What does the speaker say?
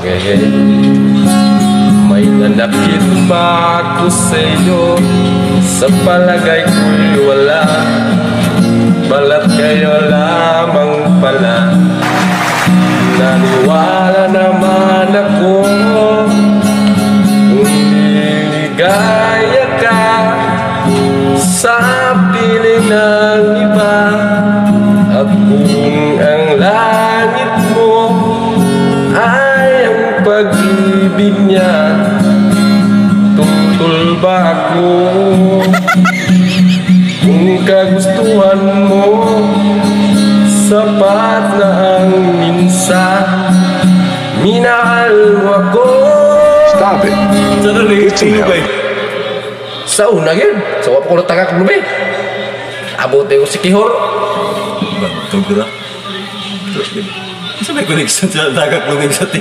bagay. May nanakit ba ako sa'yo? Sa palagay ko'y wala, balat kayo lamang pala. Naniwala naman ako kung niligaya ka sa piling ng iba. At kung ang langit mo ay ang pag-ibig niya, tutol ba ako? Kung kagustuhan mo, sapat na ang minsan minahal mo ako. Stop it. Sa nalingit It's enough. ba? Sa una yun. Sa wap ko na tagak lumay. Abot ko si Kihor. Bantog na. Sabay connection sa tagak lumig sa tingin.